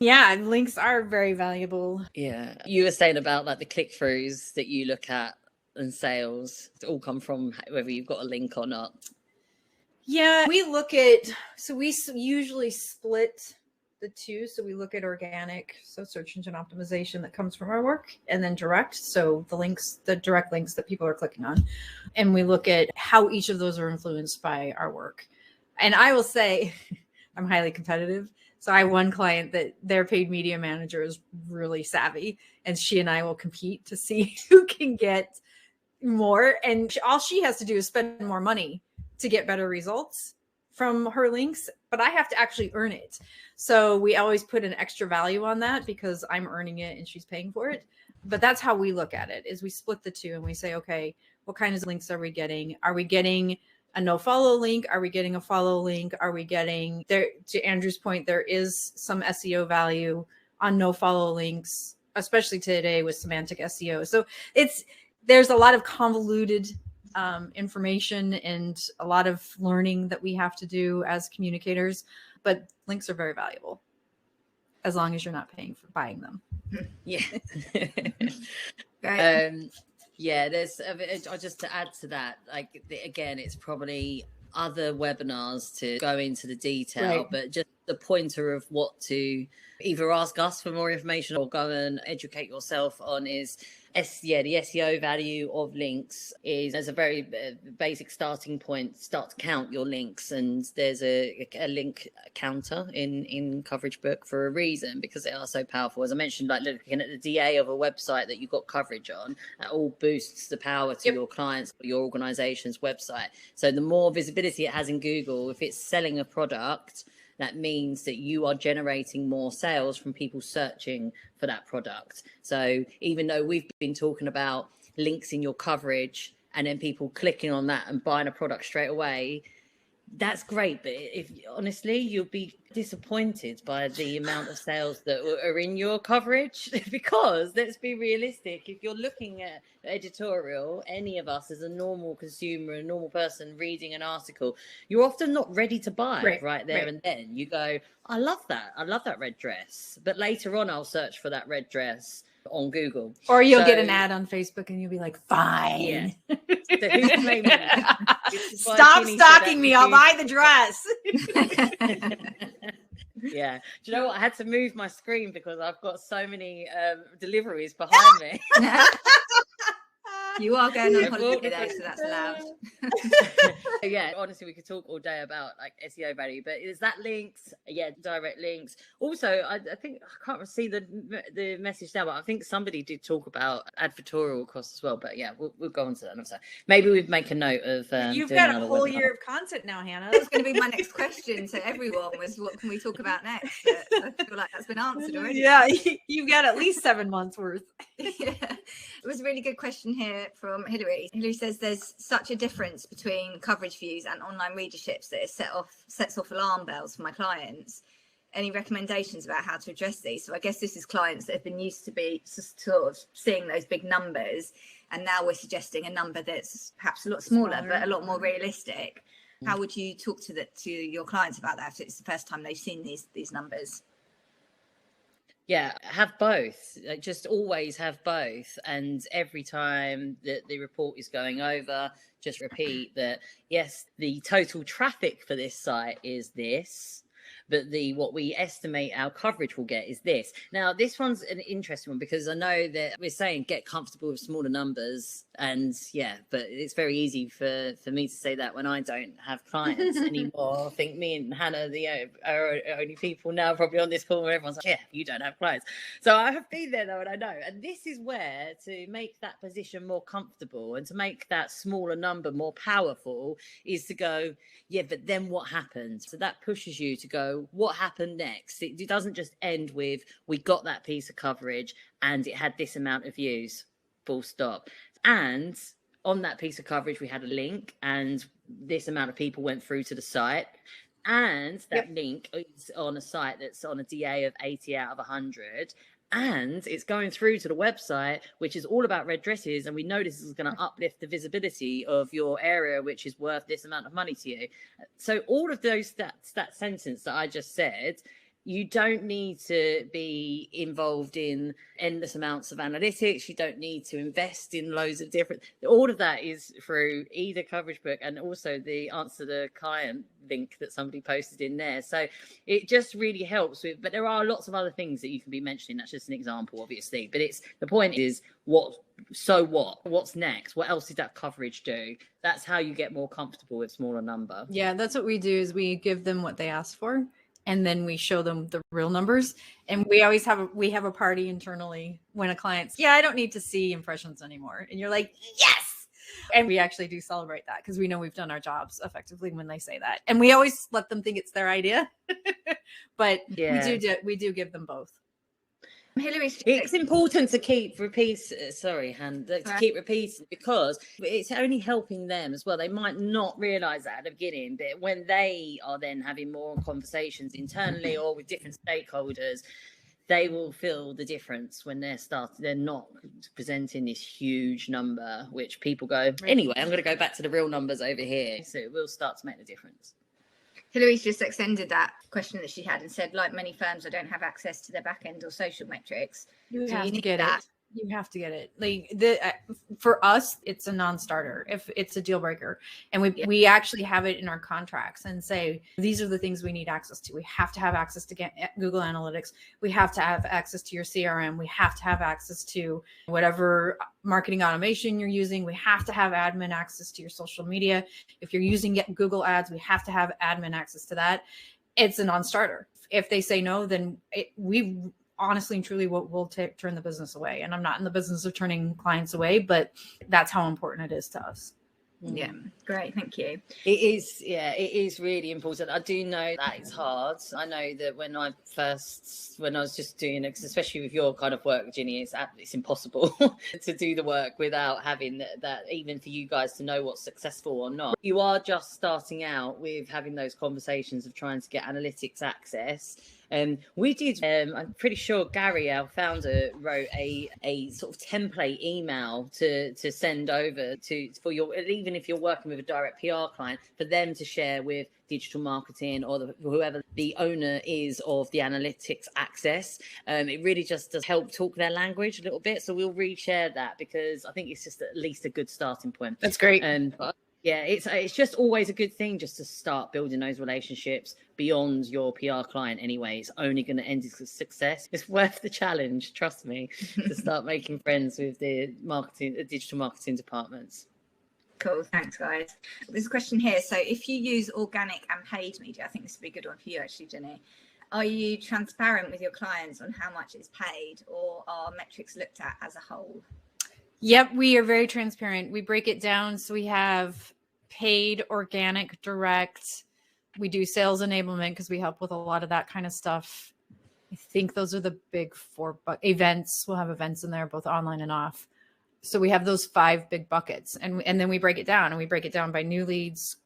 yeah, links are very valuable. Yeah, you were saying about like the click-throughs that you look at and sales. It all come from whether you've got a link or not. Yeah, we usually split the two. So we look at organic, so search engine optimization that comes from our work, and then direct, so the direct links that people are clicking on. And we look at how each of those are influenced by our work. And I will say I'm highly competitive. So I have one client that their paid media manager is really savvy, and she and I will compete to see who can get more. And all she has to do is spend more money to get better results from her links, but I have to actually earn it. So we always put an extra value on that because I'm earning it and she's paying for it. But that's how we look at it, is we split the two and we say, okay, what kinds of links are we getting? Are we getting a no follow link? Are we getting a follow link? Are we getting there? To Andrew's point, there is some SEO value on no follow links, especially today with semantic SEO. So there's a lot of convoluted information and a lot of learning that we have to do as communicators, but links are very valuable as long as you're not paying for buying them. Yeah. Yeah, there's just to add to that, like again, it's probably other webinars to go into the detail, right. But just the pointer of what to either ask us for more information or go and educate yourself on is the SEO value of links is as a very basic starting point. Start to count your links, and there's a link counter in CoverageBook for a reason, because they are so powerful. As I mentioned, like looking at the DA of a website that you've got coverage on, that all boosts the power to your clients or your organization's website. So the more visibility it has in Google, if it's selling a product, that means that you are generating more sales from people searching for that product. So even though we've been talking about links in your coverage and then people clicking on that and buying a product straight away, that's great. But if honestly, you'll be disappointed by the amount of sales that are in your coverage, because let's be realistic. If you're looking at editorial, any of us as a normal consumer, a normal person reading an article, you're often not ready to buy right there and then. You go, I love that red dress, but later on I'll search for that red dress on Google, or you'll get an ad on Facebook and you'll be like, fine. So who's made me? Stop stalking me, I'll buy the dress. Yeah, do you know what, I had to move my screen because I've got so many deliveries behind me. You are going on holiday though, so that's allowed. Yeah, honestly, we could talk all day about like SEO value, but is that links? Yeah, direct links. Also, I think I can't see the message now, but I think somebody did talk about advertorial costs as well. But yeah, we'll go on to that. So maybe we'd make a note of. You've got a whole year of content now, Hannah. That's going to be my next question to everyone: was what can we talk about next? But I feel like that's been answered already. Yeah, you've got at least 7 months worth. Yeah, it was a really good question here from Hilary. Hilary says there's such a difference between coverage views and online readerships that it sets off alarm bells for my clients. Any recommendations about how to address these? So I guess this is clients that have been used to be sort of seeing those big numbers, and now we're suggesting a number that's perhaps a lot smaller but a lot more realistic. How would you talk to your clients about that if it's the first time they've seen these numbers? Yeah, have both. Just always have both. And every time that the report is going over, just repeat that, yes, the total traffic for this site is this, but what we estimate our coverage will get is this. Now, this one's an interesting one because I know that we're saying get comfortable with smaller numbers, and yeah, but it's very easy for me to say that when I don't have clients anymore. I think me and Hannah are only people now probably on this call where everyone's like, yeah, you don't have clients. So I have been there though, and I know. And this is where, to make that position more comfortable and to make that smaller number more powerful, is to go, yeah, but then what happened? So that pushes you to go, what happened next? It doesn't just end with, we got that piece of coverage and it had this amount of views, full stop. And on that piece of coverage, we had a link and this amount of people went through to the site. And that link is on a site that's on a DA of 80 out of 100. And it's going through to the website, which is all about red dresses. And we know this is going to uplift the visibility of your area, which is worth this amount of money to you. So all of those stats, that sentence that I just said, you don't need to be involved in endless amounts of analytics. You don't need to invest in loads of different, all of that is through either CoverageBook and also the answer the client link that somebody posted in there. So it just really helps with, but there are lots of other things that you can be mentioning. That's just an example, obviously, but the point is what's next? What else did that coverage do? That's how you get more comfortable with smaller number. Yeah, that's what we do, is we give them what they asked for, and then we show them the real numbers. And we always have a party internally when a client's, I don't need to see impressions anymore. And you're like, yes. And we actually do celebrate that because we know we've done our jobs effectively when they say that. And we always let them think it's their idea. But we do give them both. Hilary, it's important to keep repeating, keep repeating, because it's only helping them as well. They might not realize that at the beginning, but when they are then having more conversations internally or with different stakeholders, they will feel the difference when they're not presenting this huge number, which people go, anyway, I'm going to go back to the real numbers over here. So it will start to make the difference. Hillary's just extended that question that she had and said, like many firms, I don't have access to their back end or social metrics. You have need to get that. You have to get it. Like for us, it's a non-starter if it's a deal breaker, and we actually have it in our contracts and say these are the things we need access to. We have to have access to Google Analytics. We have to have access to your CRM. We have to have access to whatever marketing automation you're using. We have to have admin access to your social media. If you're using Google Ads, we have to have admin access to that. It's a non-starter. If they say no, then we honestly and truly we'll turn the business away. And I'm not in the business of turning clients away, but that's how important it is to us. Yeah, great, thank you. It is really important. I do know that it's hard. I know that when I was just doing it, especially with your kind of work, Ginny, it's impossible to do the work without having that, even for you guys to know what's successful or not. You are just starting out with having those conversations of trying to get analytics access. We did, I'm pretty sure Gary, our founder, wrote a sort of template email to send over for your, even if you're working with a direct PR client, for them to share with digital marketing or whoever the owner is of the analytics access. It really just does help talk their language a little bit. So we'll reshare that because I think it's just at least a good starting point. That's great. Yeah, it's just always a good thing just to start building those relationships beyond your PR client anyway. It's only going to end in success. It's worth the challenge, trust me, to start making friends with the digital marketing departments. Cool, thanks guys. There's a question here. So if you use organic and paid media, I think this would be a good one for you actually, Jenny. Are you transparent with your clients on how much is paid, or are metrics looked at as a whole? Yep, we are very transparent. We break it down. So we have paid, organic, direct. We do sales enablement because we help with a lot of that kind of stuff. I think those are the big four events. We'll have events in there, both online and off. So we have those 5 big buckets, and then we break it down, and we break it down by new leads,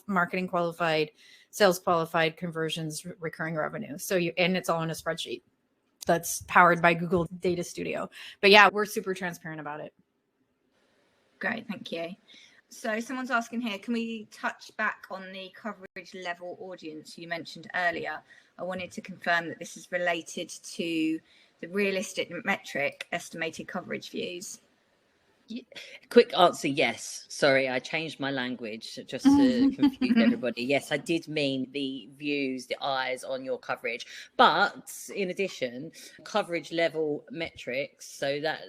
marketing qualified, sales qualified, conversions, recurring revenue. So and it's all in a spreadsheet that's powered by Google Data Studio. But yeah, we're super transparent about it. Great, thank you. So someone's asking here, can we touch back on the coverage level audience you mentioned earlier? I wanted to confirm that this is related to the realistic metric estimated coverage views. Quick answer, yes. Sorry, I changed my language just to confuse everybody. Yes, I did mean the views, the eyes on your coverage. But in addition, coverage level metrics, so that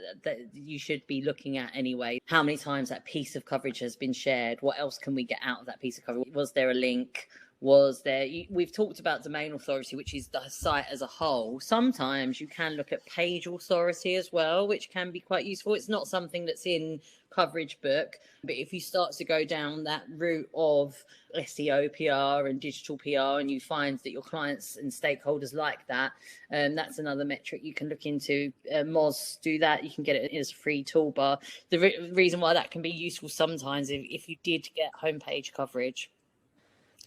you should be looking at anyway. How many times that piece of coverage has been shared? What else can we get out of that piece of coverage? Was there a link? We've talked about domain authority, which is the site as a whole. Sometimes you can look at page authority as well, which can be quite useful. It's not something that's in CoverageBook, but if you start to go down that route of SEO PR and digital PR, and you find that your clients and stakeholders like that, that's another metric you can look into. Moz do that. You can get it as a free toolbar. The reason why that can be useful sometimes if you did get homepage coverage,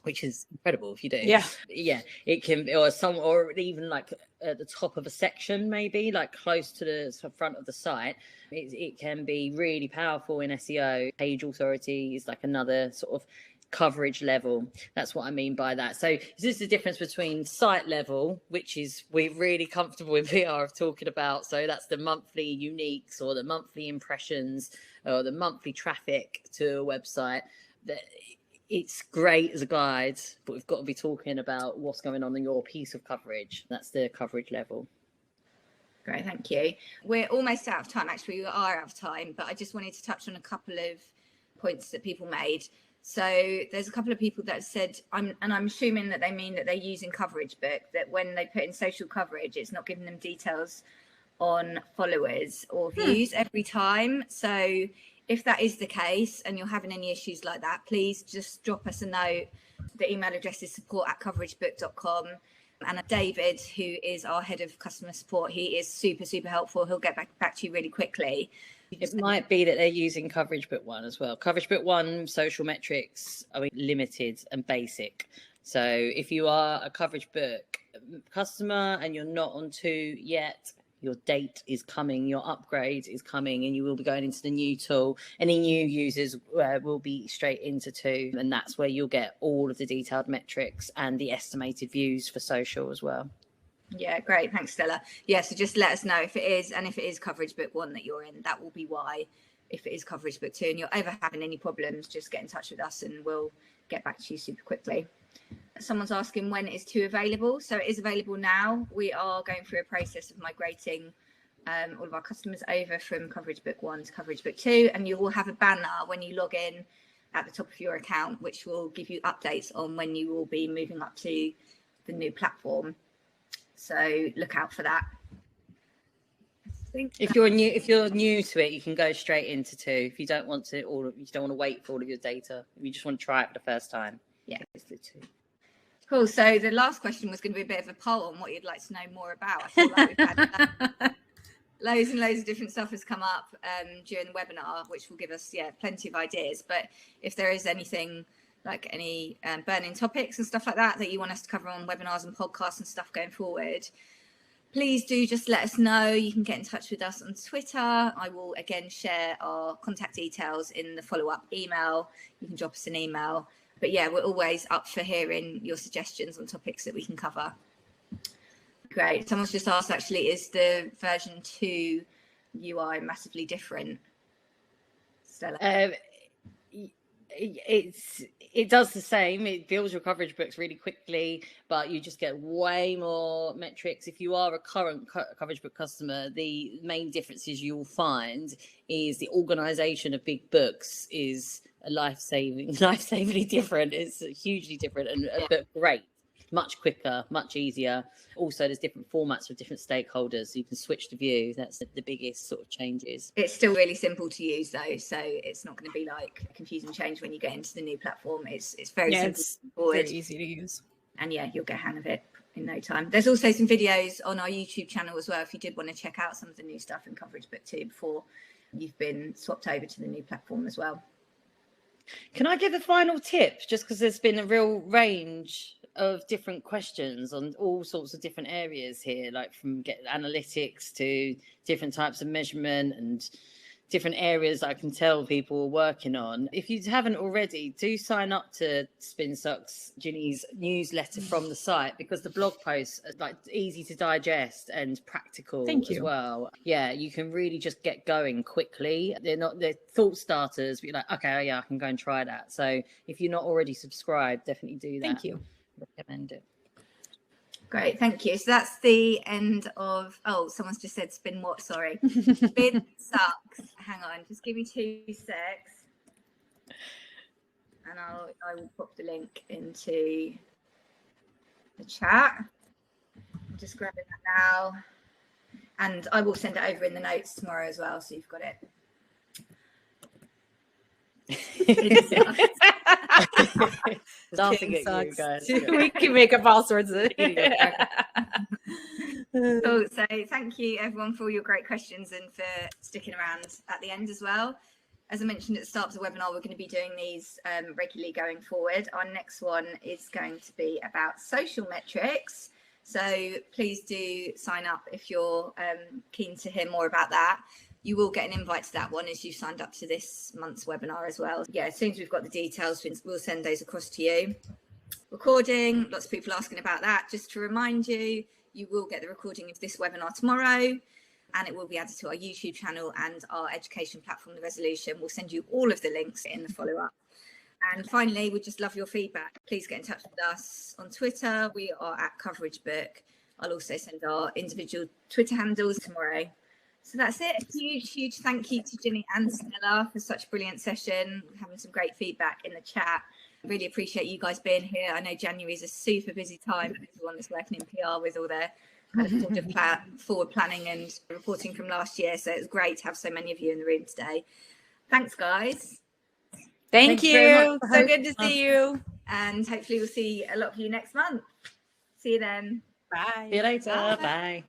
which is incredible if you do. Yeah, it can, or even like at the top of a section, maybe like close to the front of the site. It can be really powerful in SEO. Page authority is like another sort of coverage level. That's what I mean by that. So this is the difference between site level, which is we're really comfortable in PR of talking about. So that's the monthly uniques or the monthly impressions or the monthly traffic to a website. It's great as a guide, but we've got to be talking about what's going on in your piece of coverage. That's the coverage level. Great, thank you. We're almost out of time. Actually, we are out of time, but I just wanted to touch on a couple of points that people made. So there's a couple of people that said, I'm assuming that they mean that they're using CoverageBook, that when they put in social coverage, it's not giving them details on followers or views every time. So if that is the case and you're having any issues like that, please just drop us a note. The email address is support@coveragebook.com. And David, who is our head of customer support, he is super, super helpful. He'll get back to you really quickly. It might be that they're using CoverageBook One as well. CoverageBook One social metrics are limited and basic. So if you are a CoverageBook customer and you're not on 2 yet, your date is coming, your upgrade is coming, and you will be going into the new tool. Any new users will be straight into 2, and that's where you'll get all of the detailed metrics and the estimated views for social as well. Yeah, great. Thanks, Stella. Yeah, so just let us know if it is, and if it is CoverageBook 1 that you're in, that will be why. If it is CoverageBook 2 and you're ever having any problems, just get in touch with us and we'll get back to you super quickly. Someone's asking when is 2 available. So it is available now. We are going through a process of migrating all of our customers over from CoverageBook 1 to CoverageBook 2, and you will have a banner when you log in at the top of your account, which will give you updates on when you will be moving up to the new platform. So look out for that. If you're new to it, you can go straight into 2. If you don't want to, or you don't want to wait for all of your data, if you just want to try it for the first time, yeah, it's the 2. Cool. So the last question was going to be a bit of a poll on what you'd like to know more about. I feel like we've had loads and loads of different stuff has come up during the webinar, which will give us plenty of ideas. But if there is anything like any burning topics and stuff like that you want us to cover on webinars and podcasts and stuff going forward, please do just let us know. You can get in touch with us on Twitter. I will again share our contact details in the follow-up email. You can drop us an email. But yeah, we're always up for hearing your suggestions on topics that we can cover. Great. Someone's just asked, actually, is the version 2 UI massively different? Stella? It does the same. It builds your coverage books really quickly, but you just get way more metrics. If you are a current coverage book customer, the main differences you'll find is the organization of big books is life-savingly different. It's hugely different and but great. Much quicker, much easier. Also, there's different formats for different stakeholders, so you can switch to view. That's the biggest sort of changes. It's still really simple to use though, so it's not going to be like a confusing change when you get into the new platform. It's very simple, it's very easy to use, and you'll get a hang of it in no time. There's also some videos on our YouTube channel as well if you did want to check out some of the new stuff in CoverageBook 2 before you've been swapped over to the new platform as well. Can I give a final tip, just because there's been a real range of different questions on all sorts of different areas here, like from analytics to different types of measurement and different areas I can tell people are working on. If you haven't already, do sign up to SpinSuck's Ginny's newsletter from the site, because the blog posts are like easy to digest and practical as well. Yeah, you can really just get going quickly. They're thought starters, but you're like, okay, yeah, I can go and try that. So if you're not already subscribed, definitely do that. Thank you. Recommend it. Great, thank you. So that's the end of, someone's just said spin what, sorry. Spin sucks. Hang on, just give me 2 secs. And I will pop the link into the chat. I'm just grabbing that now. And I will send it over in the notes tomorrow as well, so you've got it. Laughing at you guys. We can make up all sorts of Cool. So thank you everyone for your great questions and for sticking around at the end as well. As I mentioned at the start of the webinar, we're going to be doing these regularly going forward. Our next one is going to be about social metrics. So please do sign up if you're keen to hear more about that. You will get an invite to that one as you signed up to this month's webinar as well. Yeah, as soon as we've got the details, we'll send those across to you. Recording, lots of people asking about that. Just to remind you, you will get the recording of this webinar tomorrow, and it will be added to our YouTube channel and our education platform, The Resolution. We'll send you all of the links in the follow-up. And finally, we just love your feedback. Please get in touch with us on Twitter. We are at CoverageBook. I'll also send our individual Twitter handles tomorrow. So that's it. A huge thank you to Ginny and Stella for such a brilliant session. We're having some great feedback in the chat. Really appreciate you guys being here. I know January is a super busy time for everyone that's working in PR with all their kind of forward planning and reporting from last year. So it's great to have so many of you in the room today. Thanks, guys. Thank you. So good to see you. And hopefully we'll see a lot of you next month. See you then. Bye. See you later. Bye.